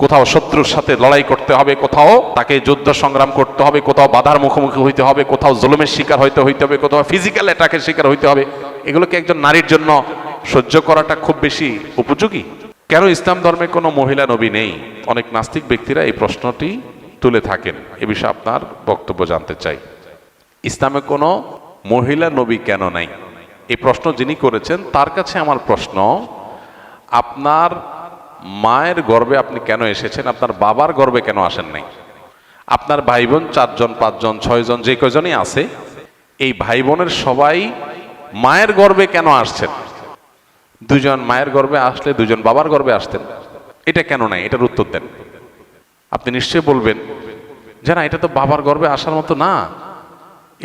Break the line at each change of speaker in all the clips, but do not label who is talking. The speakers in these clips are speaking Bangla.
কোথাও শত্রুর সাথে লড়াই করতে হবে, কোথাও তাকে যুদ্ধ সংগ্রাম করতে হবে, কোথাও বাধার মুখোমুখি হইতে হবে, কোথাও জুলুমের শিকার হইতে হবে, কোথাও ফিজিক্যাল অ্যাটাকের শিকার হইতে হবে। এগুলো কি একজন নারীর জন্য সহ্য করাটা খুব বেশি উপযোগী? কেন ইসলাম ধর্মে কোনো মহিলা নবী নেই? অনেক নাস্তিক ব্যক্তিরা এই প্রশ্নটি তুলে থাকেন। এ বিষয়ে আপনার বক্তব্য জানতে চাই। ইসলামে কোনো মহিলা নবী কেন নাই, এই প্রশ্ন যিনি করেছেন তার কাছে আমার প্রশ্ন, আপনার মায়ের গর্ভে আপনি কেন এসেছেন? আপনার বাবার গর্ভে কেন আসেন নাই? আপনার ভাই বোন 4 জন 5 জন 6 জন যে কয়জনই আছে, এই ভাই বোনের সবাই মায়ের গর্ভে কেন আসছেন? 2 জন মায়ের গর্ভে আসলে 2 জন বাবার গর্ভে আসতেন, এটা কেন নাই? এটার উত্তর দেন। আপনি নিশ্চয়ই বলবেন যে না, এটা তো বাবার গর্ভে আসার মতো না,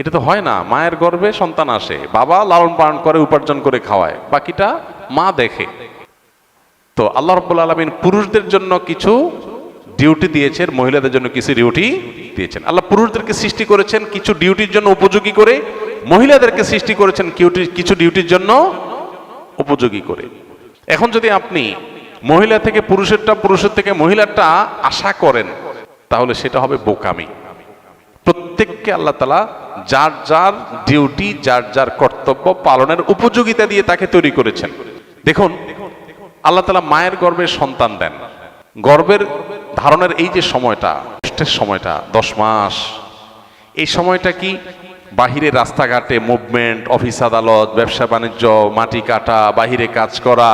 এটা তো হয় না। মায়ের গর্ভে সন্তান আসে, বাবা লালন পালন করে, উপার্জন করে খাওয়ায়, বাকিটা মা দেখে। তো আল্লাহ রাব্বুল আলামিন পুরুষদের জন্য কিছু ডিউটি দিয়েছেন, মহিলাদের জন্য কিছু ডিউটি দিয়েছেন। আল্লাহ পুরুষদেরকে সৃষ্টি করেছেন কিছু ডিউটির জন্য উপযোগী করে, মহিলাদেরকে সৃষ্টি করেছেন কিছু ডিউটির জন্য উপযোগী করে। এখন যদি আপনি মহিলা থেকে পুরুষেরটা, পুরুষের থেকে মহিলারটা আশা করেন, তাহলে সেটা হবে বোকামি। প্রত্যেককে আল্লাহ তাআলা যার যার ডিউটি, যার যার কর্তব্য পালনের উপযোগিতা দিয়ে তাকে তৈরি করেছেন। দেখুন, আল্লাহ তাআলা মায়ের গর্ভে সন্তান দেন। গর্ভের ধারণের এই যে সময়টা, কষ্টের সময়টা 10 মাস, এই সময়টা কি বাহিরে রাস্তাঘাটে মুভমেন্ট, অফিস আদালত, ব্যবসা বাণিজ্য, মাটি কাটা, বাহিরে কাজ করা,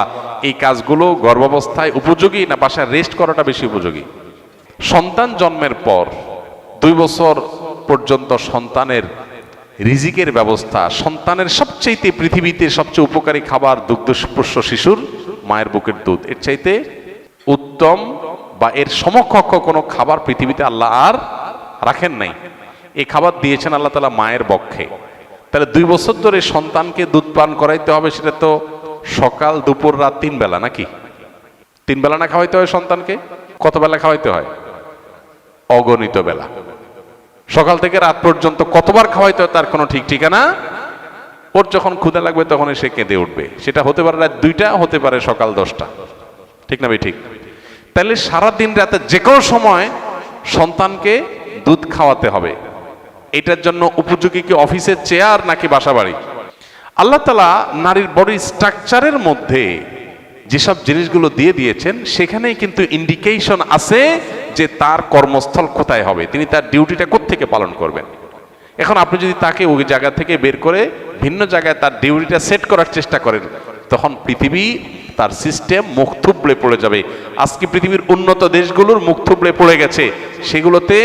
এই কাজগুলো গর্ভাবস্থায় উপযোগী, না বাসায় রেস্ট করাটা বেশি উপযোগী? সন্তান জন্মের পর 2 বছর পর্যন্ত সন্তানের রিজিকের ব্যবস্থা, সন্তানের সবচেয়ে পৃথিবীতে সবচেয়ে উপকারী খাবার দুগ্ধপোষ্য শিশুর মায়ের বুকের দুধ। এর চাইতে উত্তম বা এর সমকক্ষ কোনো খাবার পৃথিবীতে আল্লাহ আর রাখেন নাই। এই খাবার দিয়েছেন আল্লাহ তাআলা মায়ের বক্ষে। তাহলে 2 বছর ধরে সন্তানকে দুধ পান করাইতে হবে, সেটা তো সকাল দুপুর রাত 3 বেলা, নাকি? 3 বেলা না খাওয়াইতে হয় সন্তানকে? কত বেলা খাওয়াইতে হয়? অগণিত বেলা। সকাল থেকে রাত পর্যন্ত কতবার খাওয়াইতে হয় তার কোনো ঠিক ঠিকানা। ওর যখন ক্ষুধা লাগবে তখন সে কেঁদে উঠবে। সেটা হতে পারে রাত 2টা, হতে পারে সকাল 10টা, ঠিক না ভাই? ঠিক। তাহলে সারাদিন রাতে যে কোনো সময় সন্তানকে দুধ খাওয়াতে হবে। এটার জন্য উপযোগী কি অফিসের চেয়ার নাকি বাসা বাড়ি? আল্লাহ তাআলা নারীর বডি স্ট্রাকচারের মধ্যে যেসব জিনিসগুলো দিয়ে দিয়েছেন, সেখানেই কিন্তু ইন্ডিকেশন আছে যে তার কর্মস্থল কোথায় হবে, তিনি তার ডিউটিটা কোত্থেকে পালন করবেন। এখন আপনি যদি তাকে ওই জায়গা থেকে বের করে ভিন্ন জায়গায় তার ডিউটিটা সেট করার চেষ্টা করেন, তখন পৃথিবী, তার সিস্টেম মুখ থুবড়ে পড়ে যাবে। আজকে পৃথিবীর উন্নত দেশগুলোর মুখ থুবড়ে পড়ে গেছে। সেগুলোতে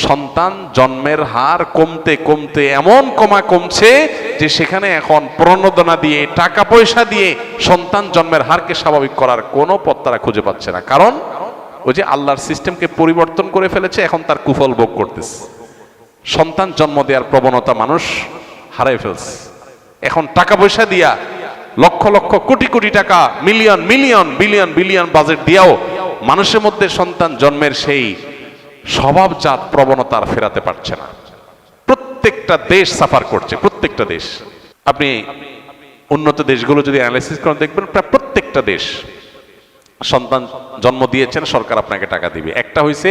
সন্তান জন্মের হার কমতে কমতে এমন কমছে যে সেখানে এখন প্রণোদনা দিয়ে, টাকা পয়সা দিয়ে সন্তান জন্মের হারকে স্বাভাবিক করার কোনো পথ তারা খুঁজে পাচ্ছে না। কারণ ওই যে আল্লাহর সিস্টেমকে পরিবর্তন করে ফেলেছে, এখন তার কুফল ভোগ করতেছে। সন্তান জন্ম দেওয়ার প্রবণতা মানুষ হারাই ফেলছে। এখন টাকা পয়সা দিয়া, লক্ষ লক্ষ কোটি কোটি টাকা, million million billion billion budget দিয়াও মানুষের মধ্যে সন্তান জন্মের সেই স্বভাবজাত প্রবণতা আর ফেরাতে পারছে না। প্রত্যেকটা দেশ সাফার করছে, প্রত্যেকটা দেশ। আপনি উন্নত দেশগুলো যদি অ্যানালাইসিস করেন, দেখবেন প্রায় প্রত্যেকটা দেশ সন্তান জন্ম দিয়েছেন, সরকার আপনাকে টাকা দিবে। একটা হয়েছে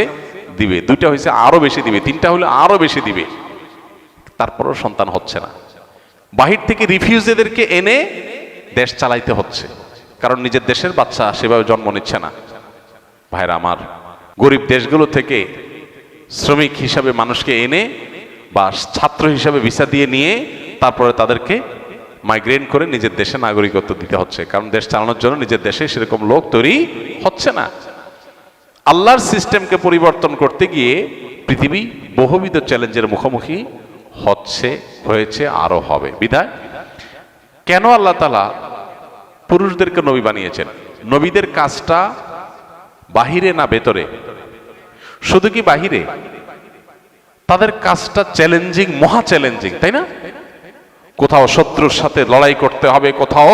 দিবে, 2টা হয়েছে আরো বেশি দিবে, 3টা হলে আরো বেশি দিবে। তারপরও সন্তান হচ্ছে না। বাহির থেকে রিফিউজিদেরকে এনে দেশ চালাইতে হচ্ছে, কারণ নিজের দেশের বাচ্চা সেভাবে জন্ম নিচ্ছে না। ভাইরা আমার, গরিব দেশগুলো থেকে শ্রমিক হিসাবে মানুষকে এনে বা ছাত্র হিসাবে ভিসা দিয়ে নিয়ে তারপরে তাদেরকে মাইগ্রেট করে নিজের দেশে নাগরিকত্ব দিতে হচ্ছে, কারণ দেশ চালানোর জন্য নিজের দেশে সেরকম লোক তৈরি হচ্ছে না। আল্লাহর সিস্টেমকে পরিবর্তন করতে গিয়ে পৃথিবী বহুবিধ চ্যালেঞ্জের মুখোমুখি হয়েছে, আরো হবে। বিধায় কেন আল্লাহ তাআলা পুরুষদেরকে নবী বানিয়েছেন? নবীদের কাজটা বাহিরে না ভেতরে? শুধু কি বাহিরে? তাদের কাজটা চ্যালেঞ্জিং, মহা চ্যালেঞ্জিং, তাই না? কোথাও শত্রুর সাথে লড়াই করতে হবে, কোথাও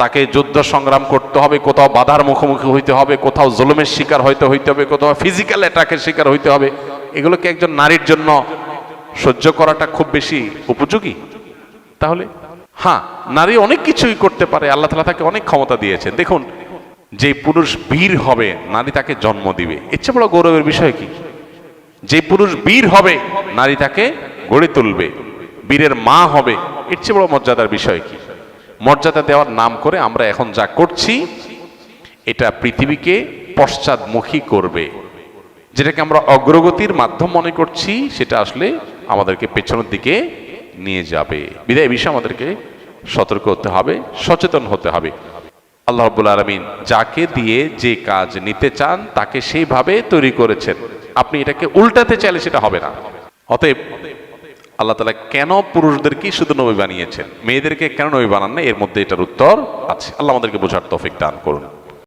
তাকে যুদ্ধ সংগ্রাম করতে হবে, কোথাও বাধার মুখোমুখি হইতে হবে, কোথাও জুলুমের শিকার হইতে হবে, কোথাও ফিজিক্যাল অ্যাটাকের শিকার হইতে হবে। এগুলো কি একজন নারীর জন্য সহ্য করাটা খুব বেশি উপযোগী? তাহলে হ্যাঁ, নারী অনেক কিছুই করতে পারে, আল্লাহ তাআলা তাকে অনেক ক্ষমতা দিয়েছেন। দেখুন, যে পুরুষ বীর হবে নারী তাকে জন্ম দিবে, এর চেয়ে বড় গৌরবের বিষয় কি? যে পুরুষ বীর হবে নারী তাকে গড়ে তুলবে, বীরের মা হবে, এর চেয়ে বড় মর্যাদার বিষয় কি? মর্যাদা দেওয়ার নাম করে আমরা এখন যা করছি এটা পৃথিবীকে পশ্চাদমুখী করবে। যেটাকে আমরা অগ্রগতির মাধ্যম মনে করছি সেটা আসলে আমাদেরকে পেছনের দিকে নিয়ে যাবে। বিধায় এই বিষয়ে আমাদেরকে সতর্ক হতে হবে, সচেতন হতে হবে। আল্লাহ রাব্বুল আলামিন যাকে দিয়ে যে কাজ নিতে চান তাকে সেইভাবে তৈরি করেছেন। আপনি এটাকে উল্টাতে চাইলে সেটা হবে না। অতএব আল্লাহ তাআলা কেন পুরুষদেরকে শুধু নবী বানিয়েছেন, মেয়েদেরকে কেন নবী বানান না, এর মধ্যে এটার উত্তর আছে। আল্লাহ আমাদেরকে বোঝার তৌফিক দান করুন।